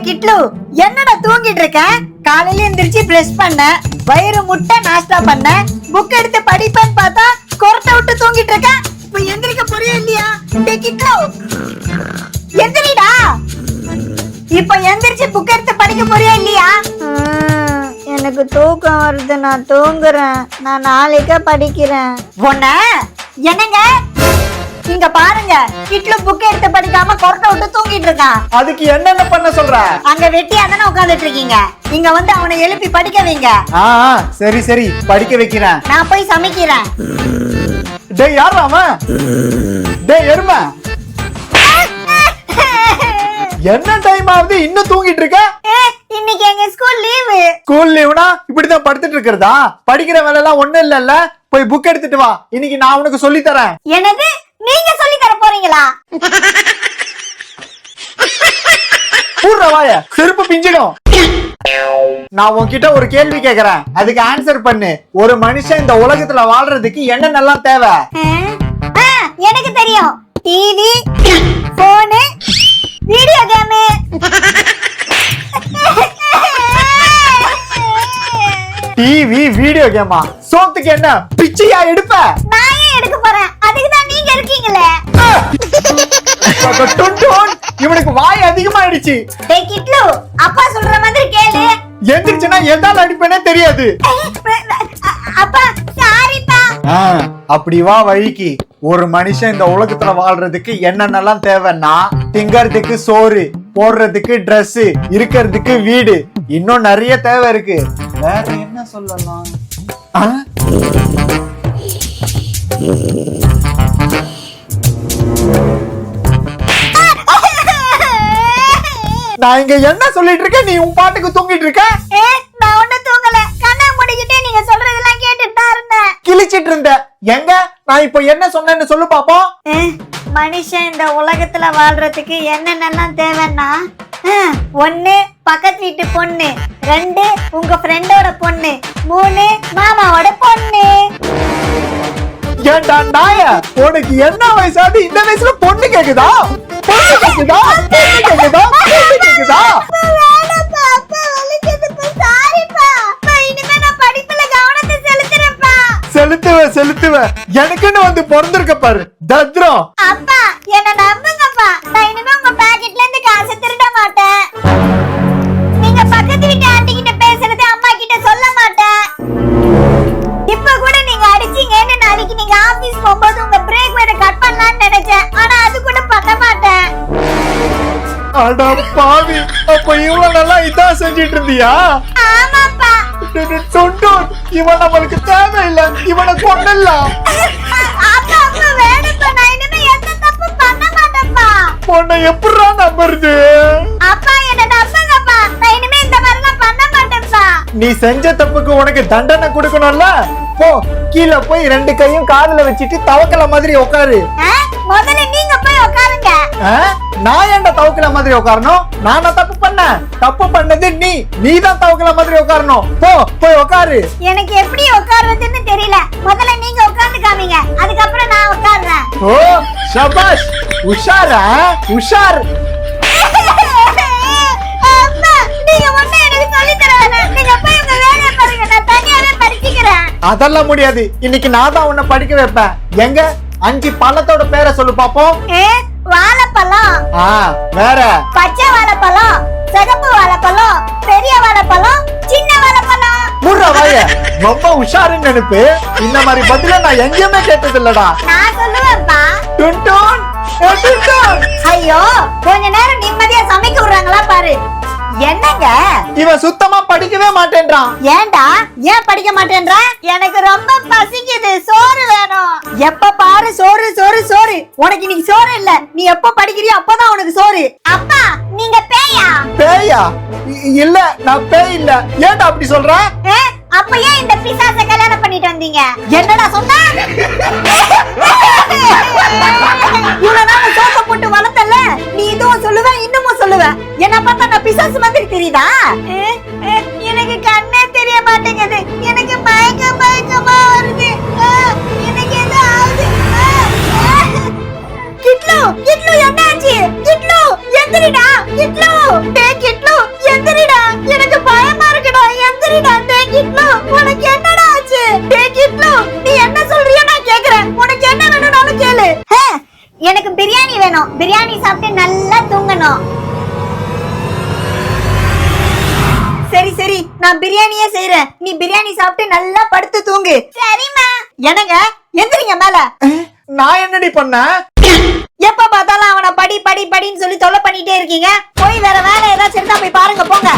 கிட்லு என்னடா தூங்கிட்டு இருக்க? காலையில எந்திரிச்சு பிரஷ் பண்ண, வயிறு முட்டை நாஸ்டா பண்ண, புக் எடுத்து படிப்பேன்னு பார்த்தா கொரட்டை விட்டு தூங்கிட்டு இருக்க. இப்ப எந்திரிக்க போறியா இல்லையா? கிட்லு எந்திரிடா. இப்ப எந்திரிச்சு புக் எடுத்து படிக்க போறியா இல்லையா? எனக்கு தூக்கம் வருது, நான் தூங்குறேன். நான் நாளைக்கே படிக்கிறேன். உன்ன என்னங்க இங்க பாருங்க, கிட்லு புக் எடுத்து படிக்காம கொரட்டை விட்டு தூங்கிட்டு இருக்கான். அதுக்கு என்னென்ன பண்ண சொல்ற? அங்க வெட்டியா தானே உட்கார்ந்துட்டு இருக்கீங்க, இங்க வந்து அவனை எழுப்பி படிக்க வைங்க. சரி சரி, படிக்க வைக்கிறேன். நான் போய் சமைக்கிறேன். டேய் யாரா அவன்? டேய் எருமை, என்ன டைம் ஆகுது இன்னும் தூங்கிட்டு இருக்க? இன்னைக்கு எங்க ஸ்கூல் லீவு. ஸ்கூல் லீவுனா இப்படிதான் படுத்துட்டு இருக்கிறதா? படிக்கிற வேலை எல்லாம் ஒண்ணு இல்லல்ல, போய் புக் எடுத்துட்டு வா. இன்னைக்கு நான் உனக்கு சொல்லி தரேன். எனக்கு நீங்க சொல்லி தர போறீங்களா? பூர்ற வாய, செருப்பு பிஞ்சிடும். நான் உன்கிட்ட ஒரு கேள்வி கேக்குறேன், அதுக்கு ஆன்சர் பண்ணு. ஒரு மனுஷன் இந்த உலகத்துல வாழ்றதுக்கு என்னென்னலாம் தேவை? எனக்கு தெரியும். டிவி, போனு, வீடியோ கேம். டிவி வீடியோ கேமா? சோத்துக்கு என்ன பிச்சையா எடுப்ப? நான் ஏன் எடுக்க போறேன்? அதுக்கு தான் நீங்க இருக்கீங்களே. இவனுக்கு வாய் அதிகமாயிடுச்சு. டேய் கிட்லு, அப்பா சொல்ற மாதிரி கேளு. எந்திரிச்சுனா எதால அடிப்பேனே தெரியாது. அப்பா சாரிப்பா. அப்படி வா வழிக்கு. ஒரு மனுஷன் இந்த உலகத்துல வாழ்றதுக்கு என்னென்னலாம் தேவைன்னா, திங்கறதுக்கு சோறு, போடுறதுக்கு Dress, இருக்கிறதுக்கு வீடு, இன்னும் நிறைய தேவை இருக்கு. வேற என்ன சொல்லலாம்? நான் இங்க என்ன சொல்லிட்டு இருக்கேன், நீ உன் பாட்டுக்கு தூங்கிட்டு இருக்க? நான் ஒண்ணு தூங்கல, கண்ணை மூடிக்கிட்டே நீங்க சொல்றதெல்லாம் கேட்டுட்டு தான் இருந்தேன். கிழிச்சிட்டு இருந்த. எங்க நான் இப்ப என்ன சொன்னேன்னு சொல்லு பாப்போம். மனுஷன் இந்த உலகத்துல வாழ்றதுக்கு என்னென்னலாம் தேவைன்னா, 1 பக்கத்து வீட்டு பொண்ணு, 2 உங்க ஃப்ரெண்டோட பொண்ணு, 3 மாமாவோட பொண்ணு. ஏண்டா நாய, உனக்கு என்ன வயசாது இந்த வயசுல பொண்ணு கேக்குதா? பொண்ணு கேக்குதா? பொண்ணு கேக்குதா? பொண்ணு கேக்குதா? வேணாப்பா, அப்பா வலிக்குதுப்பா, சாரிப்பா. இனிமே நான் படிப்புல கவனத்தை செலுத்துறேன்ப்பா. செலுத்துவ. எனக்குன்னு வந்து பிறந்திருக்க பாரு தத்ரம். அப்பா என்ன நம்புங்கப்பா, நான் இனிமே உங்க பாக்கெட்ல இருந்து காசை திருட மாட்டேன். நீங்க பக்கத்து வீட்டு ஆண்டி கிட்ட பேசுறது அம்மா கிட்ட சொல்ல மாட்டேன். இப்ப கூட நீங்க அடிச்சீங்கன்னு நாளைக்கு நீங்க ஆபீஸ் போகும்போது உங்க பிரேக் வேற கட் பண்ணலாம்னு நினைச்சேன், ஆனா அது கூட பண்ண மாட்டேன். அட பாவி, அப்ப இவ்வளவு நல்லா இதான் செஞ்சிட்டு இருந்தியா? ஆமாப்பா. இவன் நம்மளுக்கு தேவையில்ல, இவனை கொண்டலாம். அப்பா வேணுப்பா, நான் இனிமே எந்த தப்பு பண்ண மாட்டேன்ப்பா. பொண்ணை எப்படிடா நம்புறது? அப்பா என்ன நம்புங்கப்பா, நான் இனிமே இந்த மாதிரிலாம் பண்ண மாட்டேன்ப்பா. நீ செஞ்ச தப்புக்கு உனக்கு தண்டனை கொடுக்கணும்ல. போ, கீழே போய் 2 கையும் காதுல வச்சிட்டு தவக்கல மாதிரி உட்காரு. முதல்ல நீங்க போய் உட்காருங்க. நான் ஏன்டா தவக்கல மாதிரி உட்காரணும்? நானா தப்பு பண்ண? தப்பு பண்ணது நீ தான் தவக்கல மாதிரி உட்காரணும். போய் உட்காரு. எனக்கு எப்படி உட்கார்றதுன்னு தெரியல, முதல்ல நீங்க உட்கார்ந்து காமிங்க, அதுக்கப்புறம் நான் உட்கார்றேன். ஓ ஷபாஷ், உஷாரா உஷார். அம்மா நீங்க ஒண்ணு எனக்கு சொல்லி தர வேணாம், நீங்க போய் உங்க வேலையை பாருங்க, நான் தனியாவே படிச்சுக்கிறேன். அதெல்லாம் முடியாது, இன்னைக்கு நான் தான் உன்னை படிக்க வைப்பேன். எங்க 5 பழத்தோட பேரை சொல்லு பாப்போம். வாழைப்பழம், வேற பச்சை வாழைப்பழம், சிகப்பு வாழைப்பழம், பெரிய வாழைப்பழம், சின்ன வாழைப்பழம். முர்ரா வாய, ரொம்ப உஷாருன்னு நினைப்பு. இந்த மாதிரி பதில நான் எங்கேயுமே கேட்டது இல்லடா. நான் சொல்லுவேன்ப்பா. டுன்டுன், டுன்டுன். ஐயோ, கொஞ்ச நேரம் நிம்மதியா சமைக்க விடுறாங்களா பாரு. என்னங்க இவன் சுத்தமா படிக்கவே மாட்டேன்றான். ஏன்டா ஏன் படிக்க மாட்டேன்றா? எனக்கு ரொம்ப பசிக்குது, சோறு வேணும். எப்ப பாரு சோறு சோறு சோறு. உனக்கு இன்னைக்கு சோறு இல்ல, நீ எப்ப படிக்கிறியோ அப்பதான் உனக்கு சோறு. அப்பா நீங்க பேயா? பேயா? இல்ல, நான் பேய் இல்ல. ஏன்டா அப்படி சொல்ற? அப்ப ஏன் இந்த பிசாசை கல்யாணம் பண்ணிட்டு வந்தீங்க? என்னடா சொன்ன? இவ்வளவு நாள் சோத்த போட்டு வளர்த்தல, நீ இதுவும் சொல்லுவ இன்னமும் சொல்லுவ. என்ன பார்த்தா நான் பிசாசு மாதிரி தெரியுதா? எனக்கு கண்ணே தெரிய மாட்டேங்குது, எனக்கு மயக்கமா வருது, எனக்கு என்ன ஆகுது? டேய் கிட்லு எந்திரிடா, எனக்கு பயமா இருக்குடா, எந்திரிடா. டேய் கிட்லு, உனக்கு என்னடா ஆச்சு? டேய் கிட்லு, நீ என்ன சொல்றியோ நான் கேக்குறேன். உனக்கு என்ன வேணும்னாலும் கேளு. எனக்கு பிரியாணி வேணும். பிரியாணி சாப்பிட்டு நல்லா தூங்கணும். சரி சரி, நான் பிரியாணியே செய்யறேன். நீ பிரியாணி சாப்பிட்டு நல்லா படுத்து தூங்கு. சரிம்மா. என்னங்க, எந்திரிங்க மேல. நான் என்னடி பண்ணேன்? எப்ப பார்த்தாலும் அவனை படி படி படின்னு சொல்லி தொல்லை பண்ணிட்டே இருக்கீங்க. போய் வேற வேலை ஏதாச்சும் இருந்தா போய் பாருங்க, போங்க.